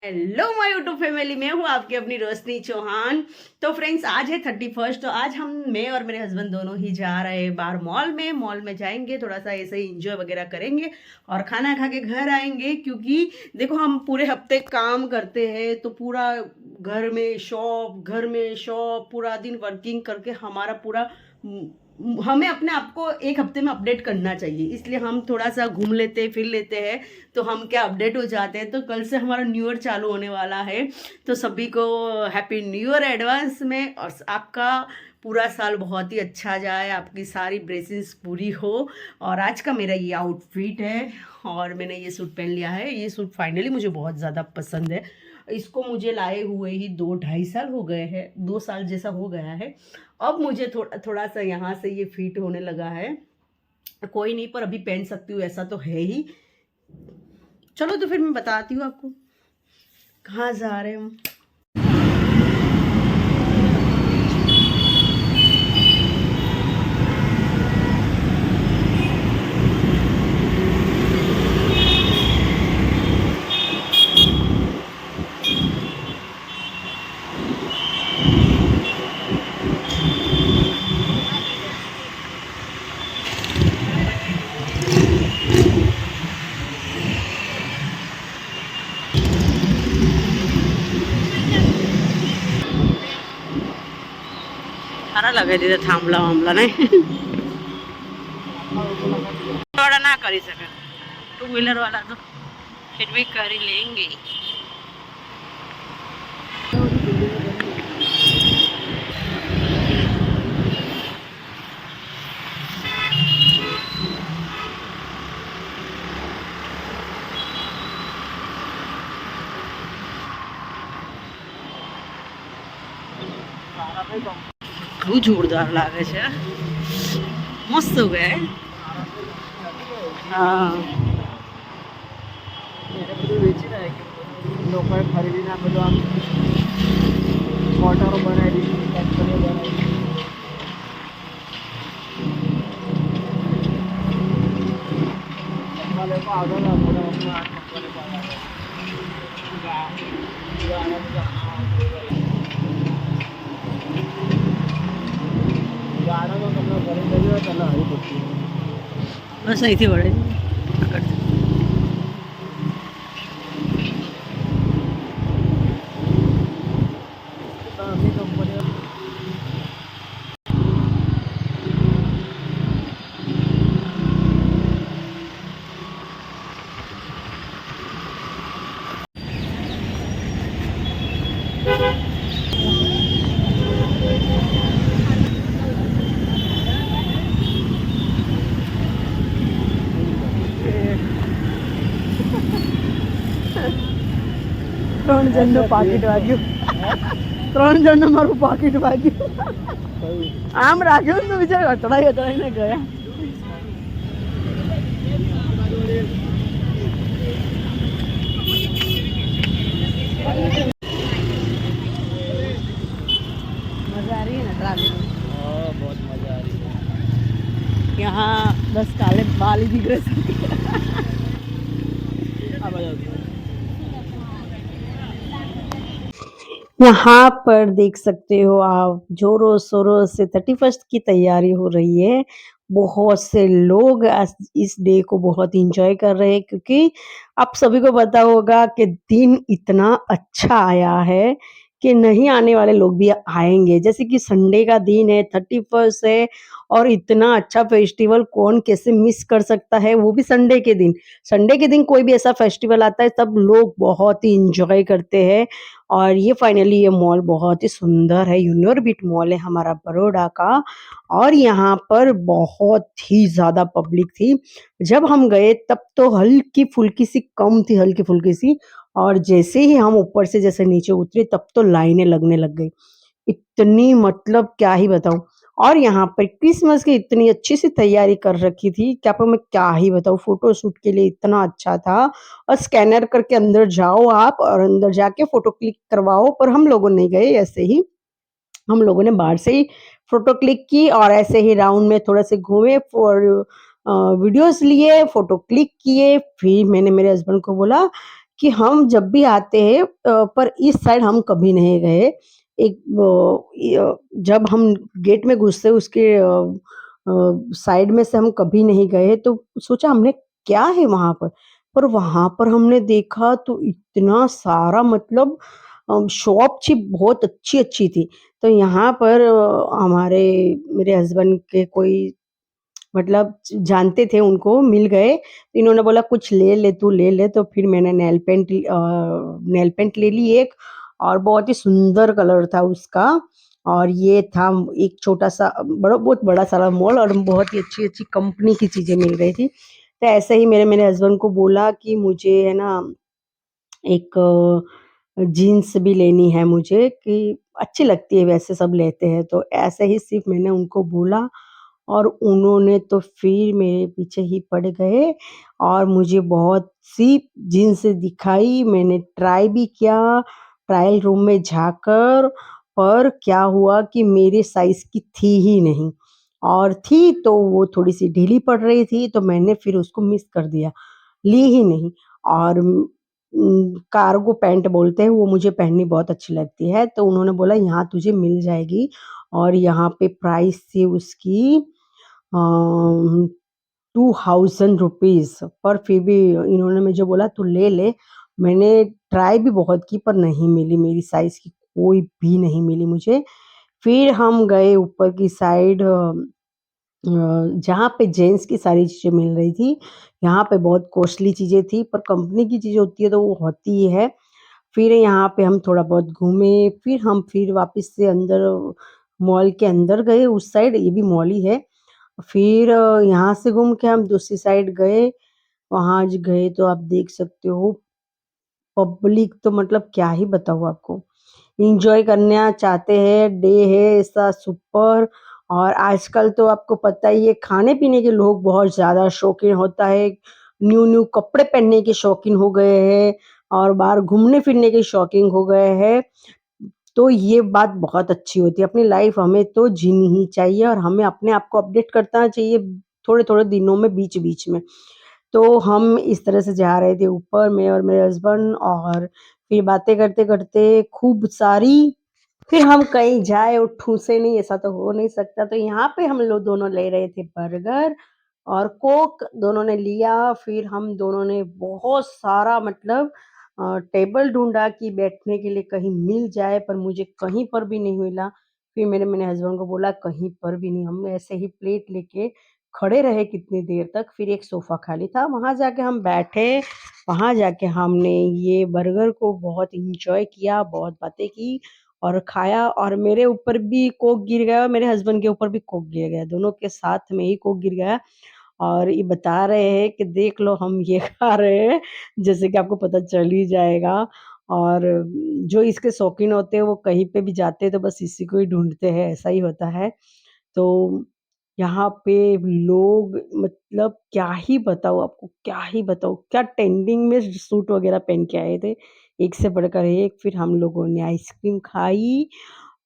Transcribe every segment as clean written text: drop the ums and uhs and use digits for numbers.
Hello my YouTube family, मैं हूँ आपकी अपनी रोशनी चौहान। तो फ्रेंड्स, आज है 31st। तो आज मैं और मेरे हस्बैंड दोनों ही जा रहे हैं बाहर मॉल में जाएंगे, थोड़ा सा ऐसे ही इंजॉय वगैरह करेंगे और खाना खा के घर आएंगे। क्योंकि देखो, हम पूरे हफ्ते काम करते हैं तो पूरा घर में शॉप पूरा दिन वर्किंग करके हमारा पूरा हमें अपने आप को एक हफ्ते में अपडेट करना चाहिए। इसलिए हम थोड़ा सा घूम लेते फिर लेते हैं, तो हम क्या अपडेट हो जाते हैं। तो कल से हमारा न्यू ईयर चालू होने वाला है, तो सभी को हैप्पी न्यू ईयर एडवांस में। और आपका पूरा साल बहुत ही अच्छा जाए, आपकी सारी ब्लेसिंग्स पूरी हो। और आज का मेरा ये आउटफिट है और मैंने ये सूट पहन लिया है। ये सूट फाइनली मुझे बहुत ज़्यादा पसंद है। इसको मुझे लाए हुए ही 2-2.5 साल हो गए हैं, 2 साल जैसा हो गया है। अब मुझे थोड़ा थोड़ा सा यहाँ से ये फिट होने लगा है। कोई नहीं, पर अभी पहन सकती हूँ, ऐसा तो है ही। चलो तो फिर मैं बताती हूँ आपको कहाँ जा रहे हैं हम। સારા લાગે છે થાંભલા વાંભલા ને वाला ना કરી શકે, 2 व्हीलर वाला तो फिर भी कर ही लेंगे। કેટલું જોરદાર લાગે છે, મસ્ત हो गया है। हाँ, લોકોએ ખરીદીને આ બધું આમ મોટરો બનાવી દીધી, કંપનીઓ બનાવી દીધી. પપ્પા લોકો આગળ મોટા પપ્પા આ કંપની બનાવે. ગાળાનો તમને ભરી ગયો હોય તો હરી પડતી બસ અહીંથી વળે અમી કંપનીઓ. ત્રણ જણનું પાકીટ વાગ્યું, 3 જણનું મારું પાકીટ વાગ્યું। આમ રાખ્યું ને તો બિચારા અથડાઈને ગયા। मजा आ रही है ना ट्रैवलिंग में? हाँ, बहुत मजा आ रही है. यहाँ बस काले बाल ही दिख रहे सबके। આ બાજુ यहाँ पर देख सकते हो आप, जोरों शोरों से 31st की तैयारी हो रही है। बहुत से लोग इस डे को बहुत इंजॉय कर रहे हैं, क्योंकि आप सभी को पता होगा कि दिन इतना अच्छा आया है कि नहीं आने वाले लोग भी आएंगे। जैसे कि संडे का दिन है, 31st है, और इतना अच्छा फेस्टिवल कौन कैसे मिस कर सकता है, वो भी संडे के दिन। संडे के दिन कोई भी ऐसा फेस्टिवल आता है, सब लोग बहुत ही इंजॉय करते हैं। और ये फाइनली ये मॉल बहुत ही सुंदर है, यूनियरबिट मॉल है हमारा बड़ौदा का। और यहाँ पर बहुत ही ज़्यादा पब्लिक थी। जब हम गए तब तो हल्की फुल्की सी कम थी, हल्की फुल्की सी। और जैसे ही हम ऊपर से जैसे नीचे उतरे, तब तो लाइनें लगने लग गई। इतनी, मतलब क्या ही बताऊं। और यहाँ पर क्रिसमस की इतनी अच्छी सी तैयारी कर रखी थी कि आपको मैं क्या ही बताऊं, फोटो शूट के लिए इतना अच्छा था। और स्कैनर करके अंदर जाओ आप और अंदर जाके फोटो क्लिक करवाओ। पर हम लोगों नहीं गए ऐसे ही, हम लोगों ने बाहर से ही फोटो क्लिक की और ऐसे ही राउंड में थोड़े से घूमे और वीडियोस लिए, फोटो क्लिक किए। फिर मैंने मेरे हस्बैंड को बोला कि हम जब भी आते हैं पर इस साइड हम कभी नहीं गए। एक जब हम गेट में घुसे उसके साइड में से हम कभी नहीं गए तो सोचा हमने क्या है वहाँ पर? पर वहाँ पर हमने देखा तो इतना सारा मतलब शॉप थी बहुत अच्छी-अच्छी थी। तो यहाँ पर हमारे मेरे हस्बैंड के कोई मतलब जानते थे उनको, मिल गए। तो इन्होंने बोला कुछ ले ले तू ले ले, तो फिर मैंने नेल पेंट ले ली एक और बहुत ही सुंदर कलर था उसका और ये था एक छोटा-सा बहुत बड़ा सारा मॉल और बहुत ही अच्छी-अच्छी कंपनी की चीज़ें मिल रही थी। तो ऐसे ही मेरे मेरे हस्बैंड को बोला कि मुझे है ना एक जीन्स भी लेनी है मुझे कि अच्छी लगती है वैसे सब लेते हैं, तो ऐसे ही सिर्फ़ मैंने उनको बोला और उन्होंने तो फिर मेरे पीछे ही पड़ गए और मुझे बहुत-सी जीन्स दिखाई, मैंने ट्राई भी किया, ट्रायल रूम में जाकर, पर क्या हुआ कि मेरे साइज़ की थी ही नहीं और थी तो वो थोड़ी-सी ढीली पड़ रही थी, तो मैंने फिर उसको मिस कर दिया, ली ही नहीं और कार्गो पैंट बोलते हैं, वो मुझे पहननी बहुत अच्छी लगती है, तो उन्होंने बोला यहाँ तुझे मिल जाएगी और यहाँ पे प्राइस थी उसकी ₹2000 पर फिर भी इन्होंने मुझे बोला तू ले ले। मैंने ट्राई भी बहुत की पर नहीं मिली, मेरी साइज़ की कोई भी नहीं मिली मुझे। फिर हम गए ऊपर की साइड जहाँ पे जेंट्स की सारी चीज़ें मिल रही थी, यहाँ पे बहुत कॉस्टली चीज़ें थी पर कंपनी की चीज़ें होती है तो वो होती ही है। फिर यहाँ पे हम थोड़ा बहुत घूमे, फिर वापस से अंदर मॉल के अंदर गए उस साइड, ये भी मॉल ही है। फिर यहाँ से घूम के हम दूसरी साइड गए, वहाँ ज गए तो आप देख सकते हो पब्लिक तो मतलब क्या ही बताऊँ आपको। एन्जॉय करना चाहते हैं, डे है ऐसा सुपर और आजकल तो आपको पता ही है खाने-पीने के लोग बहुत ज़्यादा शौकीन होता है। न्यू-न्यू कपड़े पहनने के शौकीन हो गए हैं और बाहर घूमने-फिरने के शौकीन हो गए हैं। तो ये बात बहुत अच्छी होती है, अपनी लाइफ़ हमें तो जीनी ही चाहिए और हमें अपने आप को अपडेट करना चाहिए थोड़े-थोड़े दिनों में, बीच-बीच में। तो हम इस तरह से जा रहे थे ऊपर मैं और मेरे हस्बैंड और फिर बातें करते-करते खूब सारी फिर हम कहीं जाए और ठूसे नहीं ऐसा तो हो नहीं सकता, तो यहाँ पे हम लोग दोनों ले रहे थे बर्गर और कोक दोनों ने लिया, फिर हम दोनों ने बहुत सारा मतलब टेबल ढूँढा कि बैठने के लिए कहीं मिल जाए, पर मुझे कहीं पर भी नहीं मिला। फिर मैंने मेरे हस्बैंड को बोला कहीं पर भी नहीं, हम ऐसे ही प्लेट लेके खड़े रहे कितनी देर तक, फिर एक सोफ़ा खाली था, वहाँ जाके हम बैठे, वहाँ जाके हमने ये बर्गर को बहुत एन्जॉय किया, बहुत बातें की और खाया और मेरे ऊपर भी कोक गिर गया, मेरे हस्बैंड के ऊपर भी कोक गिर गया, दोनों के साथ में ही कोक गिर गया और ये बता रहे हैं कि देख लो हम ये खा रहे हैं, जैसे कि आपको पता चल ही जाएगा और जो इसके शौकीन होते हैं वो कहीं पे भी जाते हैं तो बस इसी को ही ढूँढते हैं, ऐसा ही होता है। तो यहाँ पे लोग मतलब क्या ही बताऊँ आपको, क्या ही बताऊँ, क्या ट्रेंडिंग में सूट वग़ैरह पहन के आए थे, एक से बढ़कर एक। फिर हम लोगों ने आइसक्रीम खाई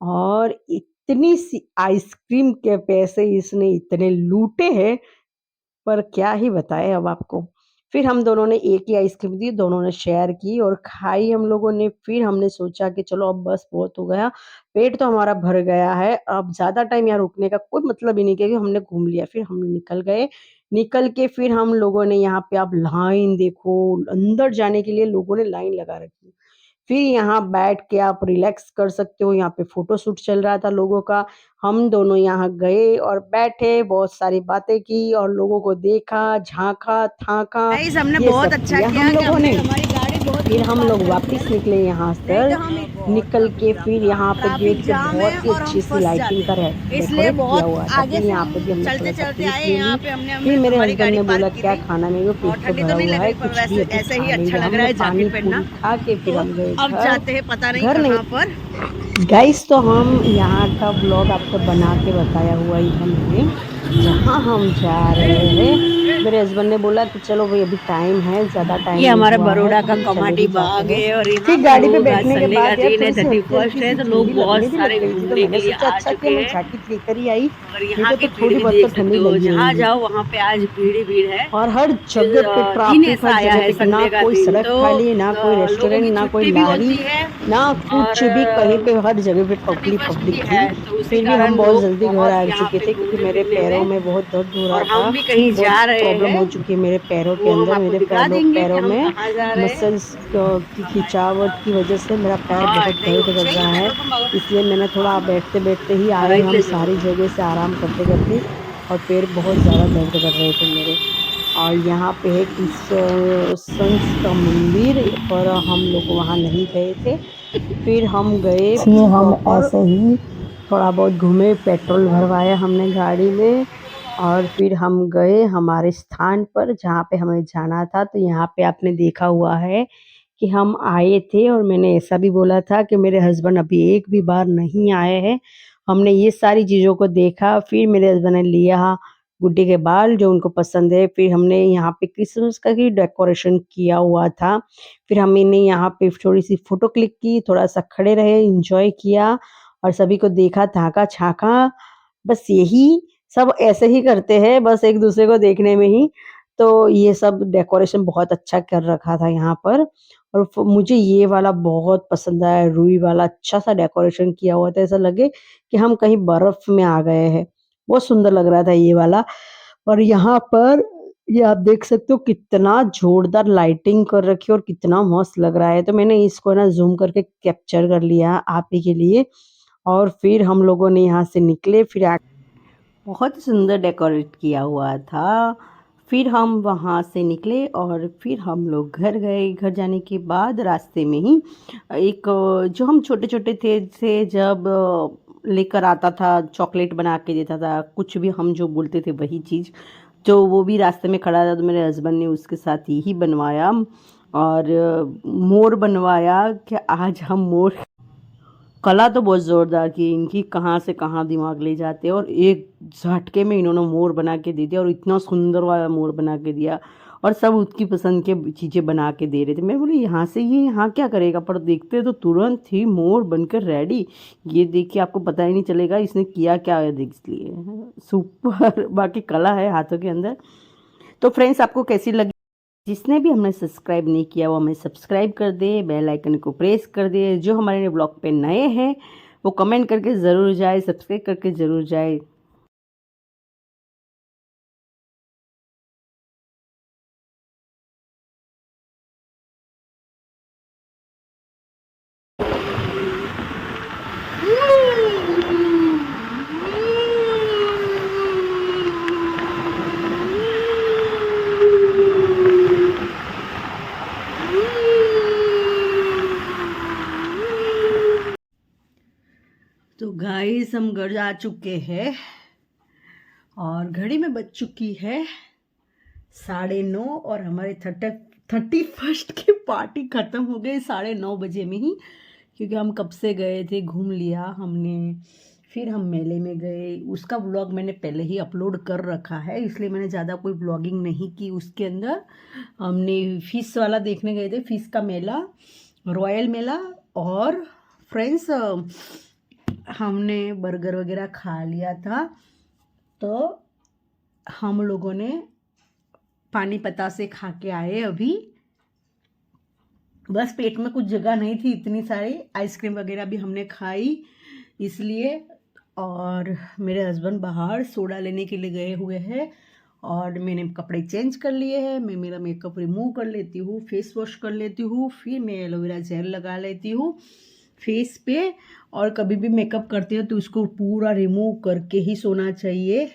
और इतनी सी आइसक्रीम के पैसे इसने इतने लूटे हैं पर क्या ही बताएँ अब आपको। फिर हम दोनों ने एक ही आइसक्रीम दी, दोनों ने शेयर की और खाई हम लोगों ने। फिर हमने सोचा कि चलो अब बस बहुत हो गया, पेट तो हमारा भर गया है, अब ज़्यादा टाइम यहाँ रुकने का कोई मतलब ही नहीं क्योंकि हमने घूम लिया। फिर हम निकल गए, निकल के फिर हम लोगों ने यहाँ पे आप लाइन देखो, अंदर जाने के लिए लोगों ने लाइन लगा रखी। फिर यहाँ बैठ के आप रिलैक्स कर सकते हो, यहाँ पे फ़ोटो-शूट चल रहा था लोगों का। हम दोनों यहाँ गए और बैठे, बहुत सारी बातें की और लोगों को देखा, झाँका, थाका, गाइस हमने ये बहुत सब अच्छा किया हम किया कि लोगों हमने ने। हमारी गाड़ी बहुत फिर दूर हम पार्क लोग कर दी वापस है, निकले यहाँ नहीं से, तो हम निकल के फिर यहाँ पे ट्रैफिक गेट पे जाम है बहुत ही और हम अच्छी-सी फंस लाइटिंग जाते का इसलिए डेकोरेट किया बहुत हुआ था, आगे फिर से यहाँ हम पे भी हमने चलते थोड़ा-सा चलते क्लिप आए, ले यहाँ ली। पे हमने हमने फिर मेरे हमारी हस्बैंड गाड़ी ने पार्क बोला की क्या थी खाना? मेरे को और पेट तो ठंडी भरा तो नहीं हुआ लग है, रही पर कुछ भी वैसे अभी ऐसे खा ही अच्छा लेंगे। लग रहा हमने है जैकेट पहनना। पानी-पूरी खा के फिर तो हम गए अब घर। जाते हैं पता नहीं घर नहीं कहाँ पर। गाइस तो हम यहाँ का व्लॉग आपको बना के बताया हुआ ही है मैंने, जहाँ हम जा रहे हैं मेरे हस्बैंड ने बोला कि चलो भाई अभी टाइम है, ज़्यादा टाइम ये नहीं हमारा हुआ है बड़ौदा तो का हम चले कमाटी भी जाते बाग हैं। है और यहाँ फिर पे गाड़ी पे लोग आज बैठने के संडे का बाद यार दिन है, थोड़ी-सी 31 हल्की-हल्की है, सी तो लोग ठंडी लगने बहुत भी लग सारे गई थी, तो घूमने मैंने के लिए सोचा आ अच्छा चुके कि मैं हैं। जैकेट लेकर ही आई, और नहीं यहाँ तो की भीड़ थोड़ी भी बहुत तो देख सकते ठंडी हो, लगी जहाँ होगी। जाओ वहाँ पे आज भीड़ ही भीड़ है। और हर जगह पे दिन ट्रैफिक, ऐसा हर आया जगह है पे ना संडे का कोई दिन, सड़क तो खाली, ना कोई लोगों की रेस्टोरेंट, ना कोई छुट्टी भी लारी, होती है। ना कुछ भी, कहीं और पे हर जगह पे पब्लिक 31 पब्लिक भी थी। है, तो उसी फिर भी हम कारण बहुत लोग जल्दी घर बहुत आ यहाँ चुके पे थे क्योंकि घूमने मेरे फिरने पैरों में। में बहुत दर्द हो रहा और था। हम भी कहीं बहुत जा रहे प्रॉब्लम हैं, हो चुकी है मेरे पैरों के वो हम अंदर, आपको मेरे दिखा देंगे कि पैरों हम में कहाँ जा रहे हैं। मसल्स की खिंचावट की वजह से मेरा पैर हाँ बहुत ऐसा ही दर्द होना कर चाहिए, रहा है। पैरों को मगर इसलिए मैंने थोड़ा बैठते-बैठते ही आए राइट हम ले सारी जाओ। जगह से आराम करते-करते, और पैर बहुत ज़्यादा दर्द कर रहे थे मेरे। और यहाँ पे है कृष्ण का मंदिर, पर हम लोग वहाँ नहीं गए थे। फिर हम गए, फिर हम ऐसे ही थोड़ा बहुत घूमे, पेट्रोल भरवाया हमने गाड़ी में, और फिर हम गए हमारे स्थान पर जहाँ पे हमें जाना था। तो यहाँ पे आपने देखा हुआ है कि हम आए थे, और मैंने ऐसा भी बोला था कि मेरे हस्बैंड अभी एक भी बार नहीं आए हैं। हमने ये सारी चीज़ों को देखा, फिर मेरे हस्बैंड ने लिया गुड्डे के बाल जो उनको पसंद है, फिर हमने यहाँ पे क्रिसमस का ही डेकोरेशन किया हुआ था। फिर हमने यहाँ पे थोड़ी-सी फ़ोटो क्लिक की, थोड़ा-सा खड़े रहे, एन्जॉय किया और सभी को देखा, ताका-झाँका। बस यही सब ऐसे ही करते हैं, बस एक-दूसरे को देखने में ही। तो ये सब डेकोरेशन बहुत अच्छा कर रखा था यहाँ पर, और मुझे ये वाला बहुत पसंद आया, रुई वाला अच्छा-सा डेकोरेशन किया हुआ था, ऐसा लगे कि हम कहीं बर्फ़ में आ गए हैं। बहुत सुंदर लग रहा था ये वाला। और यहाँ पर ये आप देख सकते हो कितना जोरदार लाइटिंग कर रखी है और कितना मस्त लग रहा है। तो मैंने इसको ना ज़ूम करके कैप्चर कर लिया आप ही के लिए, और फिर हम लोगों ने यहाँ से निकले, फिर बहुत ही सुंदर डेकोरेट किया हुआ था। फिर हम वहाँ से निकले और फिर हम लोग घर गए। घर जाने के बाद रास्ते में ही एक जो हम छोटे-छोटे थे जब लेकर आता था, चॉकलेट बना के देता था, कुछ भी हम जो बोलते थे वही चीज़, तो वो भी रास्ते में खड़ा था, तो मेरे हस्बैंड ने उसके साथ यही बनवाया, और मोर बनवाया कि आज हम मोर। कला तो बहुत ज़ोरदार की इनकी, कहाँ से कहाँ दिमाग ले जाते हैं, और एक झटके में इन्होंने मोर बना के दे दिया, और इतना सुंदर वाला मोर बना के दिया, और सब उसकी पसंद के चीज़ें बना के दे रहे थे। मैं बोली यहाँ से ये यहाँ क्या करेगा, पर देखते तो तुरंत ही मोर बनकर रेडी। ये देख के आपको पता ही नहीं चलेगा इसने किया क्या है, देख लिए सुपर बाकी कला है हाथों के अंदर। तो फ्रेंड्स, आपको कैसी लगी? जिसने भी हमने सब्सक्राइब नहीं किया वो हमें सब्सक्राइब कर दे, बेल आइकन को प्रेस कर दे। जो हमारे ब्लॉग पे नए हैं वो कमेंट करके ज़रूर जाए, सब्सक्राइब करके ज़रूर जाए। तो गाइस, हम घर जा चुके हैं और घड़ी में बज चुकी है 9:30, और हमारे 31st की पार्टी ख़त्म हो गई 9:30 बजे में ही, क्योंकि हम कब से गए थे, घूम लिया हमने। फिर हम मेले में गए, उसका व्लॉग मैंने पहले ही अपलोड कर रखा है, इसलिए मैंने ज़्यादा कोई व्लॉगिंग नहीं की उसके अंदर। हमने फिश वाला देखने गए थे, फिश का मेला, रॉयल मेला। और फ्रेंड्स, हमने बर्गर वगैरह खा लिया था, तो हम लोगों ने पानी पता से खा के आए अभी। बस पेट में कुछ जगह नहीं थी, इतनी सारी आइसक्रीम वगैरह भी हमने खाई इसलिए। और मेरे हस्बैंड बाहर सोडा लेने के लिए गए हुए हैं, और मैंने कपड़े चेंज कर लिए हैं। मैं मेरा मेकअप रिमूव कर लेती हूँ, फेस वॉश कर लेती हूँ, फिर मैं एलोवेरा जेल लगा लेती हूँ फेस पे। और कभी भी मेकअप करते हो तो उसको पूरा रिमूव करके ही सोना चाहिए।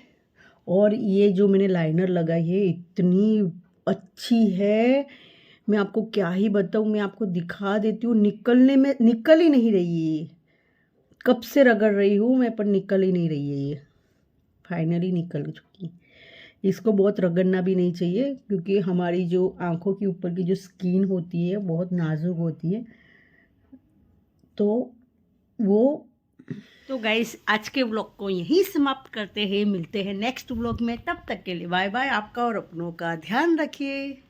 और ये जो मैंने लाइनर लगाई है इतनी अच्छी है, मैं आपको क्या ही बताऊँ, मैं आपको दिखा देती हूँ। निकलने में निकल ही नहीं रही है ये, कब से रगड़ रही हूँ मैं पर निकल ही नहीं रही है ये, फाइनली निकल चुकी। इसको बहुत रगड़ना भी नहीं चाहिए, क्योंकि हमारी जो आँखों के ऊपर की जो स्किन होती है बहुत नाजुक होती है, तो वो तो गाइस आज के व्लॉग को यहीं समाप्त करते हैं, मिलते हैं नेक्स्ट व्लॉग में, तब तक के लिए बाय बाय। आपका और अपनों का ध्यान रखिए।